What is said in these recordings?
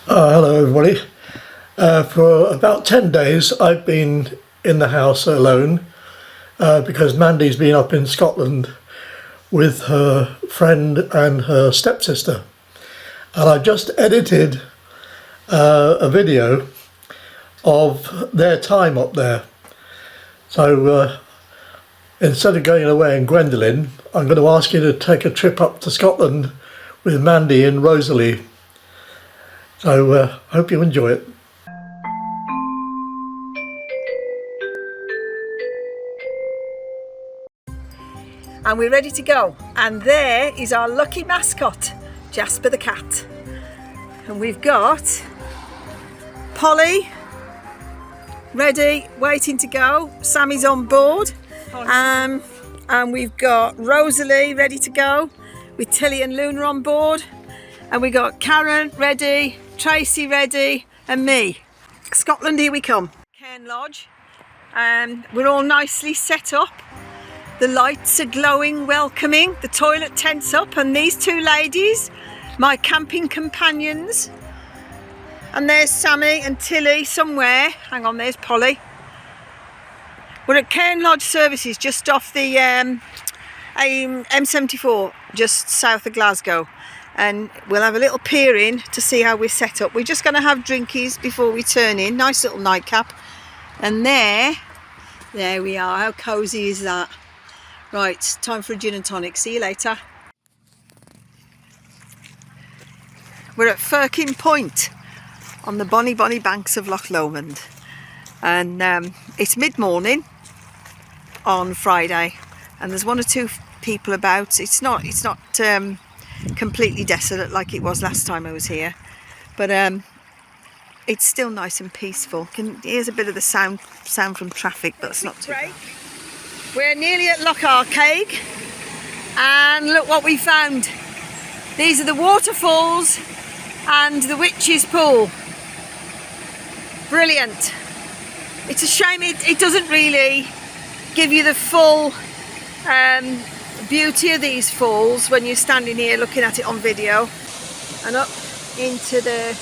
Hello everybody. For about 10 days I've been in the house alone because Mandy's been up in Scotland with her friend and her stepsister, and I just edited a video of their time up there. So instead of going away in Gwendolyn, I'm going to ask you to take a trip up to Scotland with Mandy and Rosalie. So hope you enjoy it. And we're ready to go, and there is our lucky mascot, Jasper the cat. And we've got Polly ready, waiting to go. Sammy's on board, and we've got Rosalie ready to go with Tilly and Luna on board, and we got Karen ready, Tracey ready, and me. Scotland, here we come. Cairn Lodge, and we're all nicely set up. The lights are glowing, welcoming, the toilet tent's up, and these two ladies, my camping companions. And there's Sammy and Tilly somewhere. Hang on, there's Polly. We're at Cairn Lodge Services, just off the M74, just south of Glasgow. And we'll have a little peer in to see how we're set up. We're just going to have drinkies before we turn in. Nice little nightcap. And there we are. How cosy is that? Right, time for a gin and tonic. See you later. We're at Firkin Point on the bonny banks of Loch Lomond, and it's mid-morning on Friday, and there's one or two people about. It's not completely desolate like it was last time I was here, but it's still nice and peaceful. Here's a bit of the sound from traffic, but it's not too bad. We're nearly at Loch Arkaig, and look what we found. These are the waterfalls and the witch's pool. Brilliant. It's a shame it doesn't really give you the full beauty of these falls when you're standing here looking at it on video. And up into the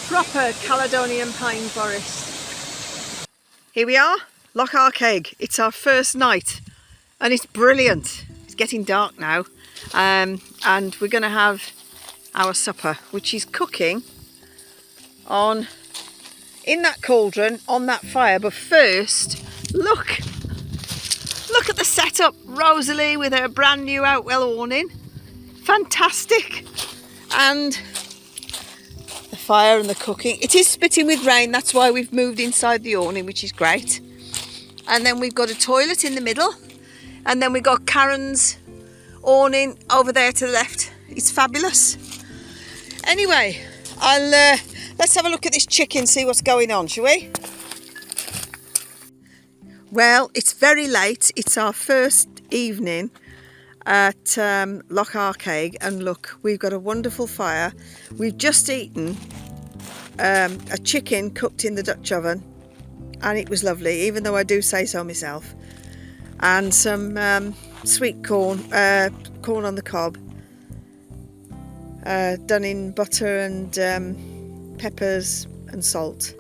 proper Caledonian pine forest. Here we are. Loch Arkaig. It's our first night and it's brilliant. It's getting dark now, and we're going to have our supper, which is cooking in that cauldron on that fire. But first, look at the setup. Rosalie with her brand new Outwell awning, fantastic, and the fire and the cooking. It is spitting with rain, that's why we've moved inside the awning, which is great. And then we've got a toilet in the middle, and then we've got Karen's awning over there to the left. It's fabulous. Anyway, let's have a look at this chicken, see what's going on, shall we? Well, it's very late. It's our first evening at Loch Arkaig, and look, we've got a wonderful fire. We've just eaten a chicken cooked in the Dutch oven, and it was lovely, even though I do say so myself. And some sweet corn on the cob, done in butter and peppers and salt.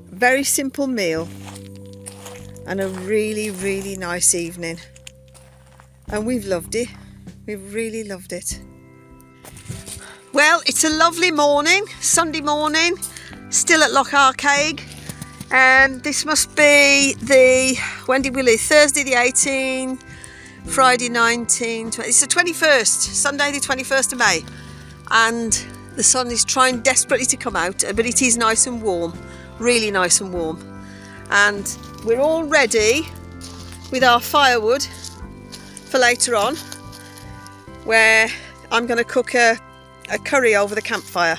Very simple meal, and a really nice evening. And we've loved it. We've really loved it. Well, it's a lovely morning, Sunday morning, still at Loch Arkaig. This must be when did we leave? Thursday the 18th, Friday 19th, it's the 21st, Sunday the 21st of May. And the sun is trying desperately to come out, but it is nice and warm, really nice and warm. And we're all ready with our firewood for later on, where I'm going to cook a curry over the campfire.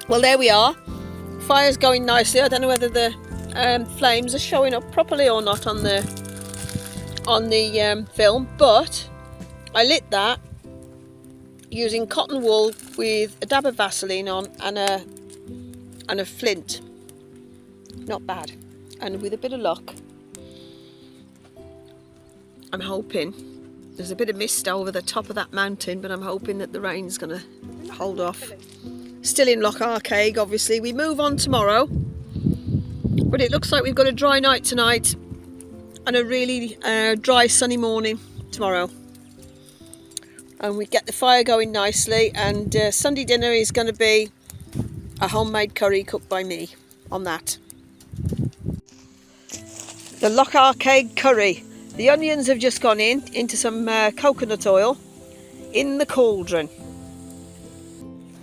Well, there we are. Fire's going nicely. I don't know whether the flames are showing up properly or not on the film, but I lit that using cotton wool with a dab of Vaseline on and a flint. Not bad. And with a bit of luck, I'm hoping, there's a bit of mist over the top of that mountain, but I'm hoping that the rain's going to hold off. Still in Loch Arkaig, obviously. We move on tomorrow, but it looks like we've got a dry night tonight and a really dry sunny morning tomorrow. And we get the fire going nicely, and Sunday dinner is going to be a homemade curry cooked by me on that. The Loch Arkaig curry. The onions have just gone into some coconut oil in the cauldron.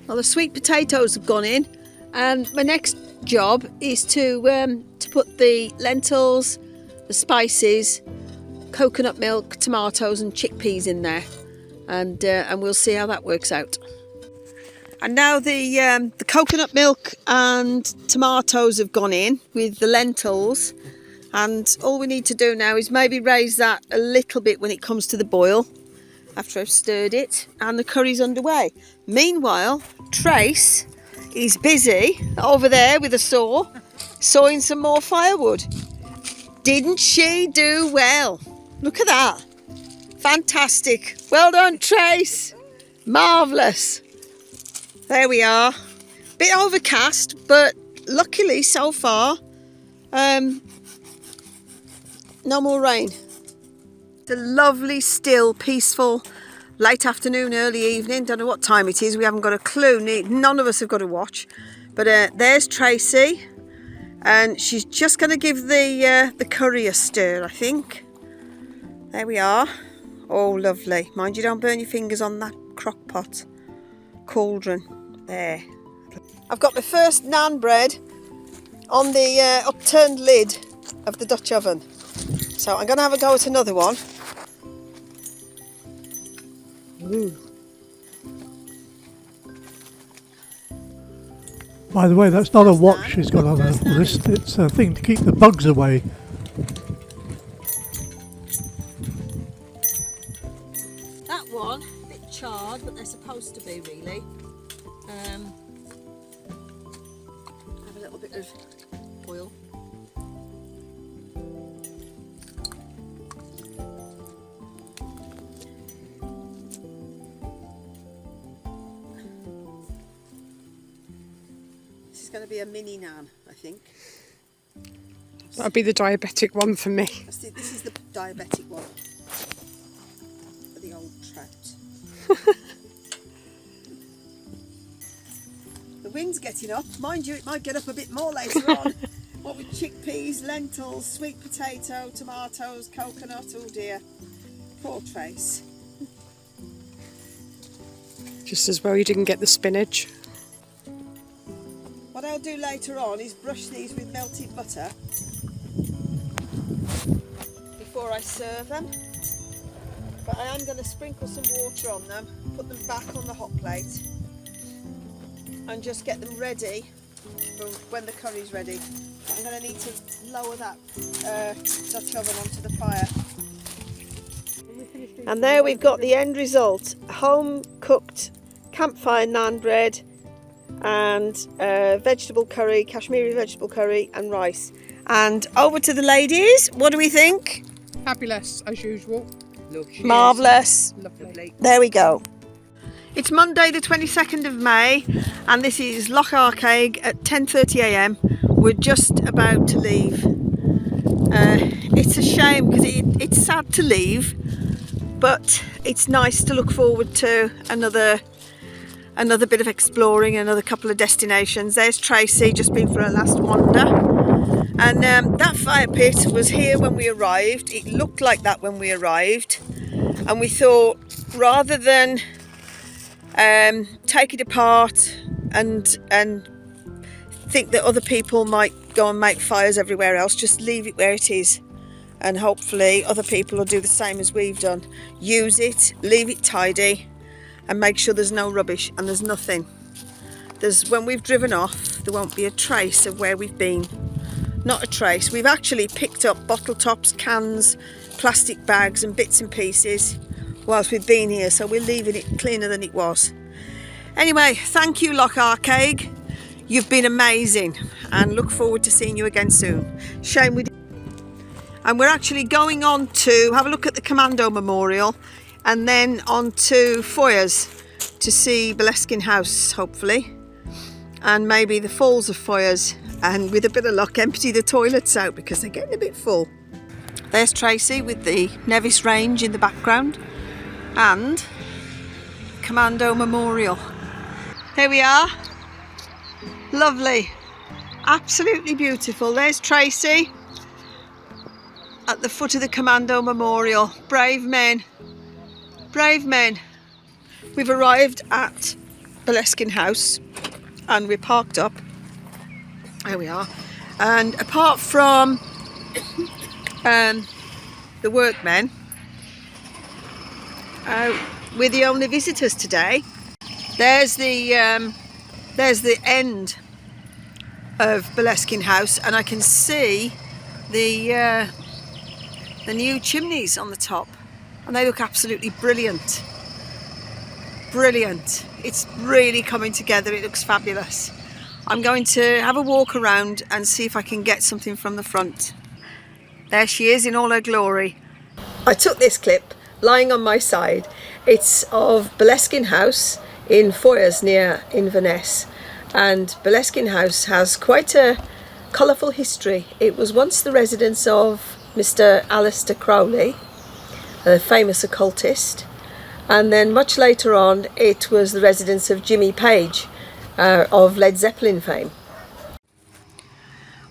Well, the sweet potatoes have gone in, and my next job is to put the lentils, the spices, coconut milk, tomatoes and chickpeas in there, and we'll see how that works out. And now the coconut milk and tomatoes have gone in with the lentils, and all we need to do now is maybe raise that a little bit when it comes to the boil after I've stirred it, and the curry's underway. Meanwhile, Trace is busy over there with a saw, sawing some more firewood. Didn't she do well? Look at that. Fantastic. Well done, Trace. Marvellous. There we are. Bit overcast, but luckily so far, no more rain. It's a lovely, still, peaceful, late afternoon, early evening. Don't know what time it is. We haven't got a clue. None of us have got a watch. But there's Tracey, and she's just going to give the curry a stir, I think. There we are. Oh, lovely. Mind you don't burn your fingers on that crock pot cauldron. There. I've got my first naan bread on the upturned lid of the Dutch oven. So I'm going to have a go at another one. Ooh. By the way, that's not a watch she's got on her wrist, it's a thing to keep the bugs away. That one, a bit charred, but they're supposed to be really. Have a little bit of oil. Going to be a mini naan, I think. That'll be the diabetic one for me. This is the diabetic one for the old trout. The wind's getting up. Mind you, it might get up a bit more later on. What with chickpeas, lentils, sweet potato, tomatoes, coconut. Oh dear. Poor Trace. Just as well you didn't get the spinach. What I'll do later on is brush these with melted butter before I serve them. But I am going to sprinkle some water on them, put them back on the hot plate and just get them ready for when the curry's ready. I'm going to need to lower that Dutch oven onto the fire. And there we've got the end result. Home cooked campfire naan bread and vegetable curry, Kashmiri vegetable curry and rice. And over to the ladies. What do we think? Fabulous as usual. Marvellous. Lovely. There we go. It's Monday the 22nd of May and this is Loch Arkaig at 10:30 a.m. We're just about to leave. It's a shame because it's sad to leave, but it's nice to look forward to another bit of exploring, another couple of destinations. There's Tracey, just been for her last wander. And that fire pit was here when we arrived. It looked like that when we arrived. And we thought, rather than take it apart and think that other people might go and make fires everywhere else, just leave it where it is. And hopefully other people will do the same as we've done. Use it, leave it tidy, and make sure there's no rubbish, and there's when we've driven off, there won't be a trace of where we've been. Not a trace. We've actually picked up bottle tops, cans, plastic bags and bits and pieces whilst we've been here, so we're leaving it cleaner than it was. Anyway, thank you, Loch Arkaig. You've been amazing, and look forward to seeing you again soon. Shame we didn't. And we're actually going on to have a look at the Commando Memorial and then on to Foyers to see Baleskin House, hopefully, and maybe the Falls of Foyers, and with a bit of luck empty the toilets out because they're getting a bit full. There's Tracey with the Nevis Range in the background and Commando Memorial. There we are. Lovely. Absolutely beautiful. There's Tracey at the foot of the Commando Memorial. Brave men. Brave men. We've arrived at Baleskin House and we're parked up. There we are. And apart from the workmen, we're the only visitors today. There's the end of Baleskin House, and I can see the new chimneys on the top, and they look absolutely brilliant. Brilliant. It's really coming together. It looks fabulous. I'm going to have a walk around and see if I can get something from the front. There she is in all her glory. I took this clip lying on my side. It's of Baleskin House in Foyers near Inverness, and Baleskin House has quite a colourful history. It was once the residence of Mr. Alistair Crowley, a famous occultist, and then much later on it was the residence of Jimmy Page of Led Zeppelin fame.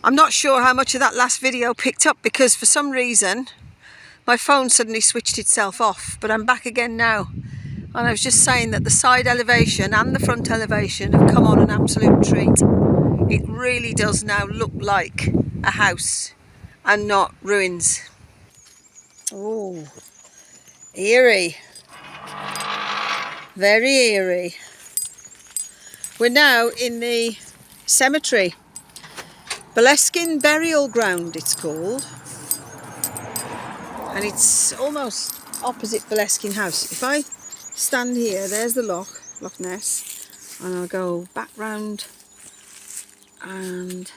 I'm not sure how much of that last video picked up because for some reason my phone suddenly switched itself off, but I'm back again now. And I was just saying that the side elevation and the front elevation have come on an absolute treat. It really does now look like a house and not ruins. Oh, eerie. Very eerie. We're now in the cemetery. Baleskin Burial Ground it's called. And it's almost opposite Baleskin House. If I stand here, there's the Loch Ness, and I'll go back round, and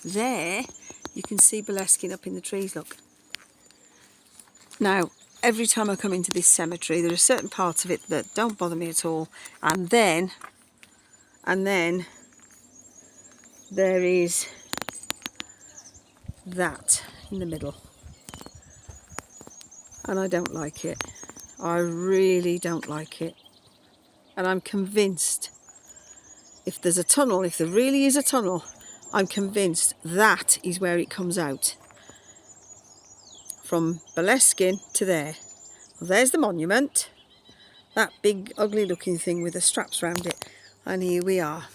there you can see Baleskin up in the trees, look. Now, every time I come into this cemetery, there are certain parts of it that don't bother me at all, and then there is that in the middle, and I don't like it. I really don't like it, and I'm convinced if there's a tunnel, if there really is a tunnel, I'm convinced that is where it comes out from Baleskin to there. Well, there's the monument, that big ugly looking thing with the straps around it, and here we are,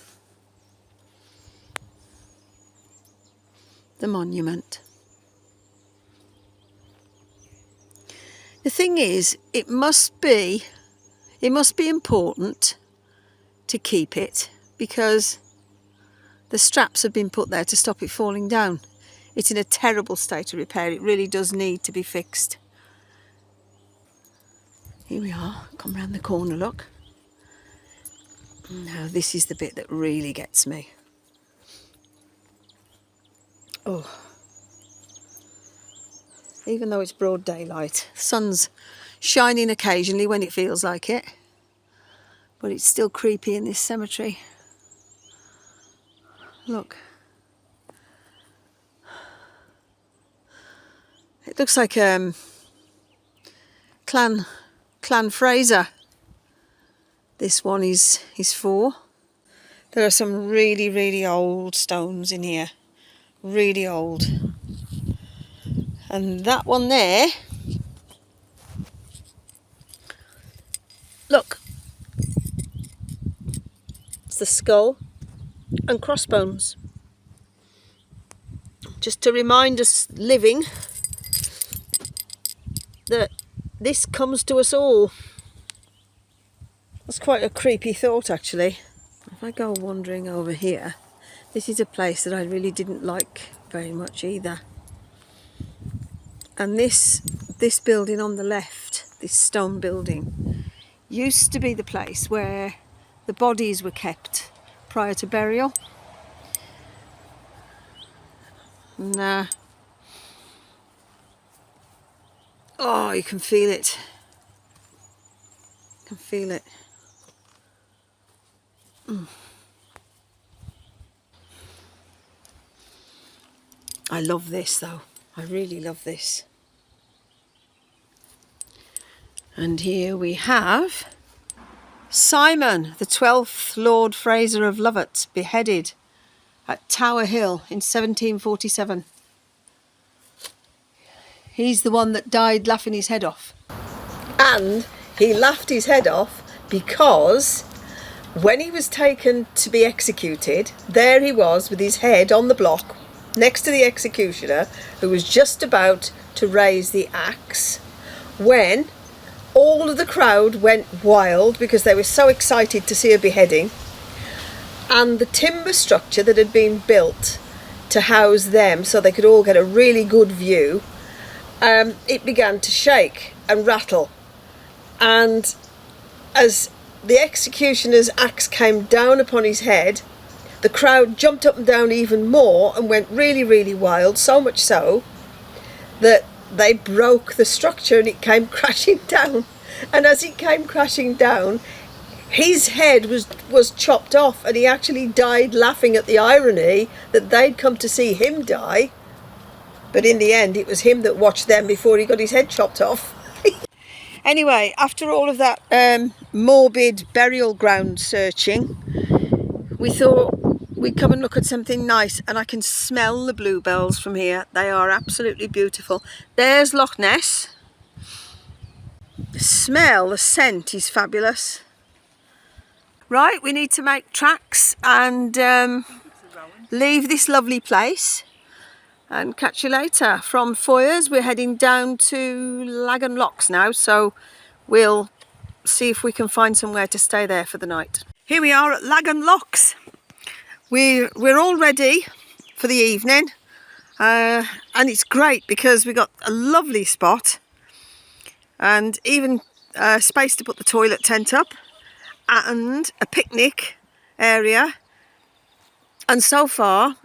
the monument. The thing is, it must be important to keep it because the straps have been put there to stop it falling down. It's in a terrible state of repair. It really does need to be fixed. Here we are, come round the corner, look. Now this is the bit that really gets me. Oh. Even though it's broad daylight, the sun's shining occasionally when it feels like it, but it's still creepy in this cemetery. Look, it looks like Clan Fraser. This one is for. There are some really old stones in here, really old. And that one there, look, it's the skull and crossbones. Just to remind us living that this comes to us all. That's quite a creepy thought, actually. If I go wandering over here, this is a place that I really didn't like very much either. And this building on the left, this stone building, used to be the place where the bodies were kept prior to burial. And, oh, you can feel it. You can feel it. I love this though. I really love this. And here we have Simon, the 12th Lord Fraser of Lovat, beheaded at Tower Hill in 1747. He's the one that died laughing his head off. And he laughed his head off because when he was taken to be executed, there he was with his head on the block next to the executioner, who was just about to raise the axe, when all of the crowd went wild because they were so excited to see a beheading, and the timber structure that had been built to house them so they could all get a really good view, it began to shake and rattle. And as the executioner's axe came down upon his head, the crowd jumped up and down even more and went really, really wild, so much so that they broke the structure and it came crashing down. And as it came crashing down, his head was chopped off, and he actually died laughing at the irony that they'd come to see him die. But in the end, it was him that watched them before he got his head chopped off. Anyway, after all of that morbid burial ground searching, we thought we'd come and look at something nice, and I can smell the bluebells from here. They are absolutely beautiful. There's Loch Ness. The smell, the scent is fabulous. Right, we need to make tracks and leave this lovely place and catch you later. From Foyers we're heading down to Laggan Locks now, so we'll see if we can find somewhere to stay there for the night. Here we are at Laggan Locks. We're all ready for the evening, and it's great because we got a lovely spot and even space to put the toilet tent up and a picnic area, and so far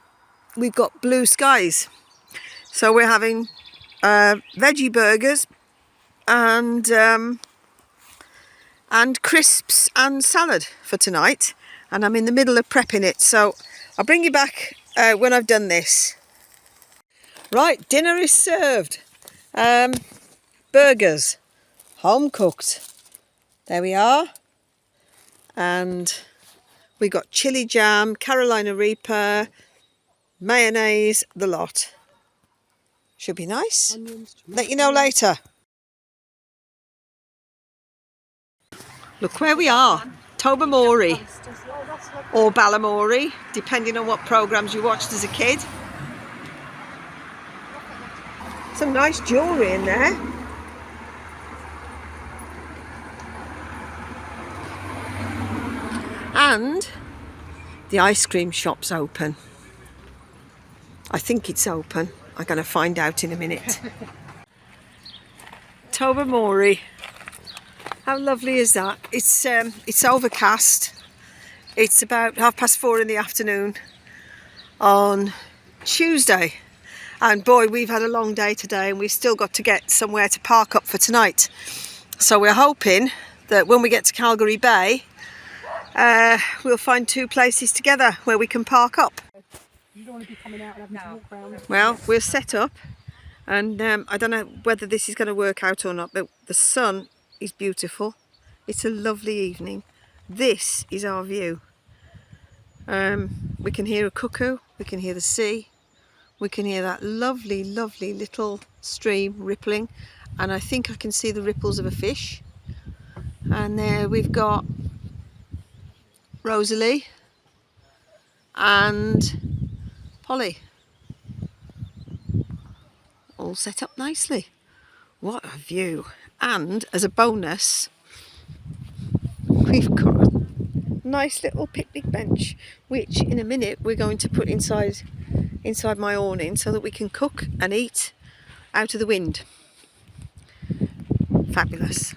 we've got blue skies, so we're having veggie burgers and crisps and salad for tonight, and I'm in the middle of prepping it, so I'll bring you back when I've done this. Right, dinner is served. Burgers, home cooked. There we are. And we got chili jam, Carolina Reaper, mayonnaise, the lot. Should be nice. Let you know later. Look where we are. Tobermory or Balamory, depending on what programmes you watched as a kid. Some nice jewellery in there. And the ice cream shop's open. I think it's open. I'm going to find out in a minute. Tobermory. How lovely is that? It's overcast. It's about 4:30 in the afternoon on Tuesday. And boy, we've had a long day today, and we've still got to get somewhere to park up for tonight. So we're hoping that when we get to Calgary Bay, we'll find two places together where we can park up. You don't want to be coming out and having to walk around. Well, we're set up, and I don't know whether this is going to work out or not, but the sun is beautiful. It's a lovely evening. This is our view. We can hear a cuckoo, we can hear the sea, we can hear that lovely, lovely little stream rippling, and I think I can see the ripples of a fish. And there we've got Rosalie and Polly, all set up nicely. What a view. And as a bonus, we've nice little picnic bench, which in a minute we're going to put inside my awning so that we can cook and eat out of the wind. Fabulous.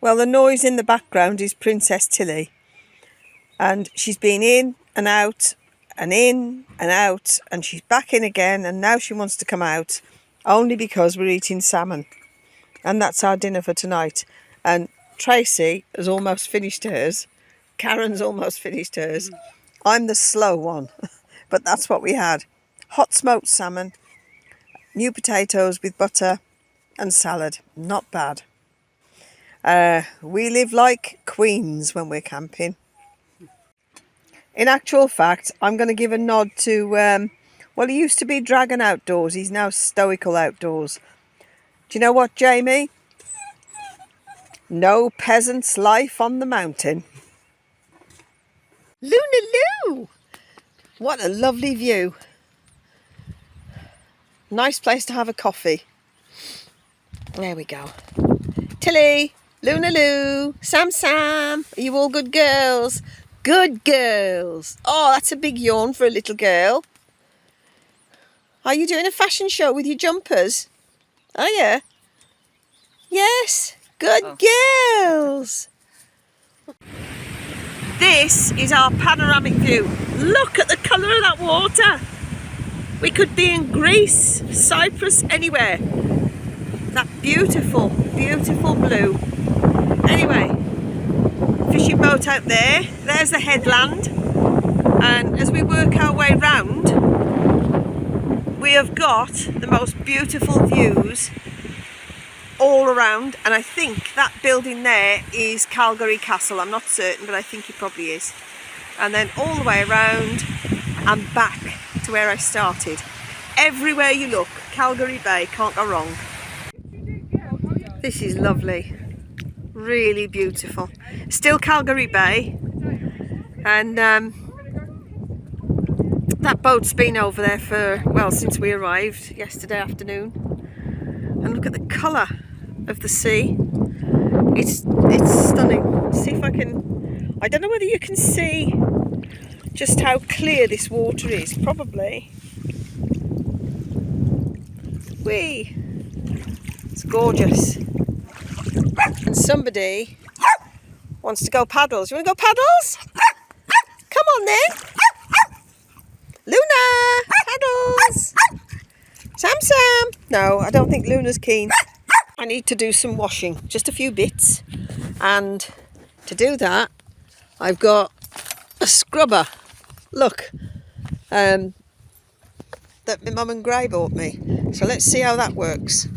Well, the noise in the background is Princess Tilly, and she's been in and out and in and out, and she's back in again, and now she wants to come out only because we're eating salmon, and that's our dinner for tonight. And Tracey has almost finished hers. Karen's almost finished hers. I'm the slow one, but that's what we had. Hot smoked salmon, new potatoes with butter and salad. Not bad. We live like queens when we're camping. In actual fact, I'm going to give a nod to, well, he used to be Dragon Outdoors. He's now Stoical Outdoors. Do you know what, Jamie? No peasant's life on the mountain. Luna-Loo! What a lovely view. Nice place to have a coffee. There we go. Tilly, Luna-Loo, Sam, are you all good girls? Good girls. Oh, that's a big yawn for a little girl. Are you doing a fashion show with your jumpers? Oh, yeah. Yes. Good girls. This is our panoramic view. Look at the colour of that water. We could be in Greece, Cyprus, anywhere. That beautiful, beautiful blue. Anyway, fishing boat out there. There's the headland. And as we work our way round, we have got the most beautiful views all around, and I think that building there is Calgary Castle. I'm not certain, but I think it probably is. And then all the way around and back to where I started. Everywhere you look, Calgary Bay, can't go wrong. This is lovely, really beautiful. Still Calgary Bay, and that boat's been over there for, well, since we arrived yesterday afternoon. And look at the colour of the sea. It's stunning. See if I can, I don't know whether you can see just how clear this water is. Probably. Whee! It's gorgeous. And somebody wants to go paddles. You want to go paddles? Come on then. Luna! Paddles! Sam! No, I don't think Luna's keen. I need to do some washing, just a few bits. And to do that, I've got a scrubber. Look, that my mum and Gray bought me. So let's see how that works.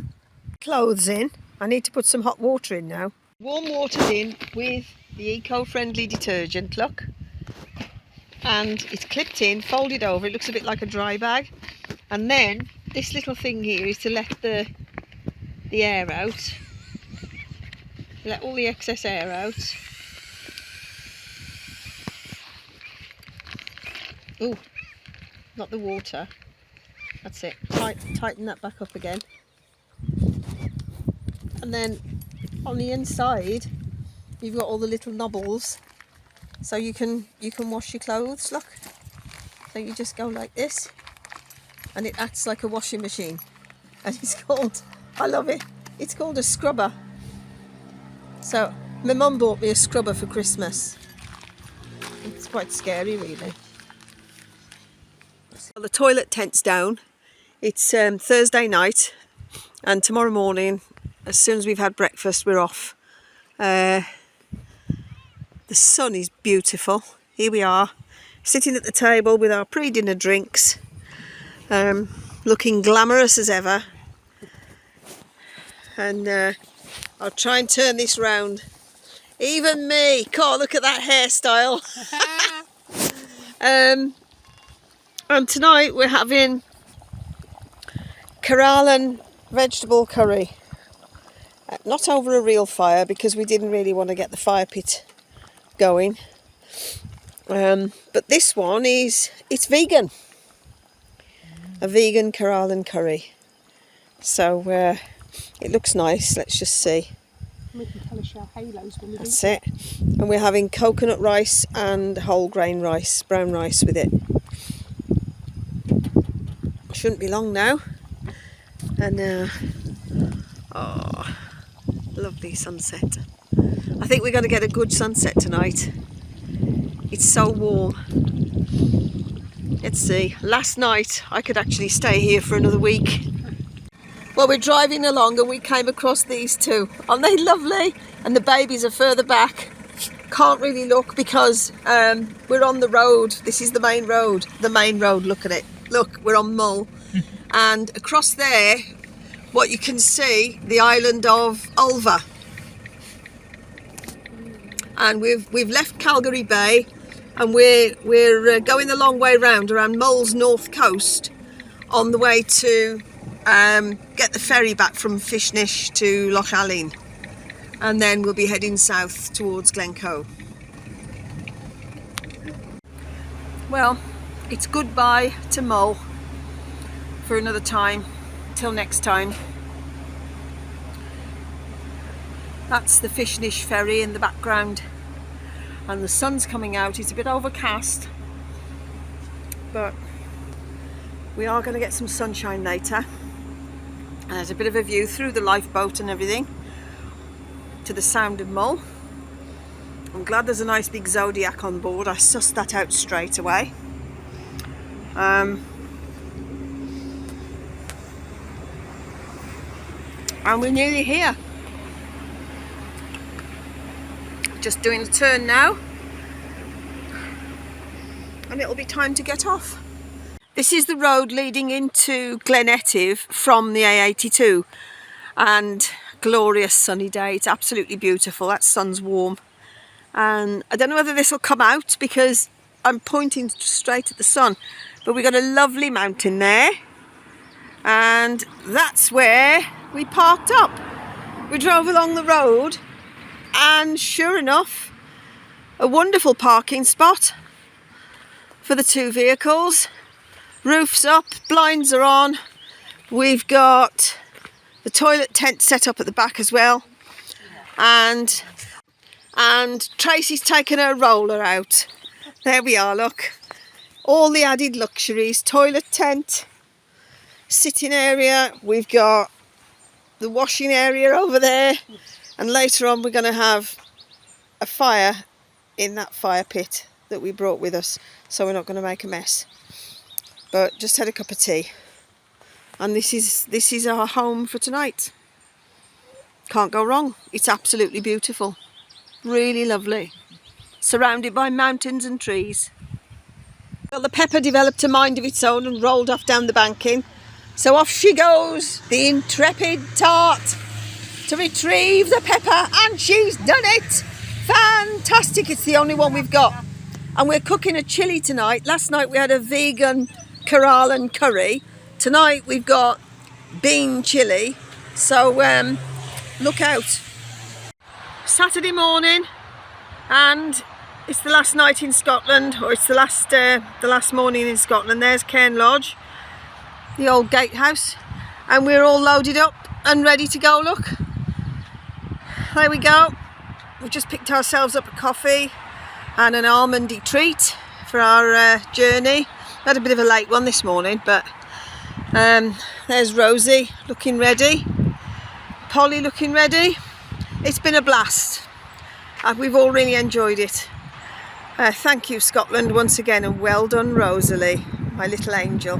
Clothes in. I need to put some hot water in now. Warm water's in with the eco-friendly detergent, look. And it's clipped in, folded over. It looks a bit like a dry bag. And then this little thing here is to let the air out. Let all the excess air out. Oh, not the water. That's it. Tighten that back up again. And then on the inside, you've got all the little knobbles, so you can wash your clothes. Look, so you just go like this, and it acts like a washing machine. And it's called, I love it, it's called a scrubber. So my mum bought me a scrubber for Christmas. It's quite scary, really. So the toilet tent's down. It's Thursday night, and tomorrow morning, as soon as we've had breakfast, we're off. The sun is beautiful. Here we are, sitting at the table with our pre-dinner drinks, looking glamorous as ever. And I'll try and turn this round. Even me, God, look at that hairstyle. And tonight we're having Karalan vegetable curry. Not over a real fire, because we didn't really want to get the fire pit going. But this one it's vegan. A vegan Karalan curry. So it looks nice. Let's just see. We can polish our halos when we do. That's it. And we're having coconut rice and whole grain rice, brown rice with it. Shouldn't be long now. And oh, lovely sunset. I think we're going to get a good sunset tonight. It's so warm. Let's see. Last night I could actually stay here for another week. Well, we're driving along and we came across these two. Aren't they lovely? And the babies are further back. Can't really look because we're on the road. This is the main road. The main road, look at it. Look, we're on Mull. And across there, what you can see, the island of Ulva. And we've left Calgary Bay and we're going the long way round around Mull's north coast on the way to get the ferry back from Fishnish to Loch Allen, and then we'll be heading south towards Glencoe. Well, it's goodbye to Mull for another time. Till next time. That's the Fishnish ferry in the background, and the sun's coming out. It's a bit overcast, but we are going to get some sunshine later. And there's a bit of a view through the lifeboat and everything to the Sound of Mull. I'm glad there's a nice big Zodiac on board. I sussed that out straight away. And we're nearly here. Just doing a turn now. And it'll be time to get off. This is the road leading into Glen Etive from the A82, and glorious sunny day. It's absolutely beautiful. That sun's warm, and I don't know whether this will come out because I'm pointing straight at the sun, but we've got a lovely mountain there, and that's where we parked up. We drove along the road and sure enough, a wonderful parking spot for the two vehicles. Roof's up, blinds are on. We've got the toilet tent set up at the back as well. And Tracey's taken her roller out. There we are, look. All the added luxuries, toilet tent, sitting area. We've got the washing area over there. And later on we're going to have a fire in that fire pit that we brought with us. So we're not going to make a mess. But just had a cup of tea, and this is our home for tonight. Can't go wrong. It's absolutely beautiful, really lovely, surrounded by mountains and trees. Well, the Pepper developed a mind of its own and rolled off down the banking, so off she goes, the intrepid tart, to retrieve the Pepper, and she's done it. Fantastic. It's the only one we've got, and we're cooking a chilli tonight. Last night we had a vegan Corral and curry. Tonight we've got bean chilli, so look out. Saturday morning, and it's the last night in Scotland, or it's the last morning in Scotland. There's Cairn Lodge, the old gatehouse, and we're all loaded up and ready to go. Look, there we go. We've just picked ourselves up a coffee and an almondy treat for our journey. Had a bit of a late one this morning, but there's Rosie looking ready, Polly looking ready. It's been a blast. We've all really enjoyed it. Thank you, Scotland, once again, and well done, Rosalie, my little angel.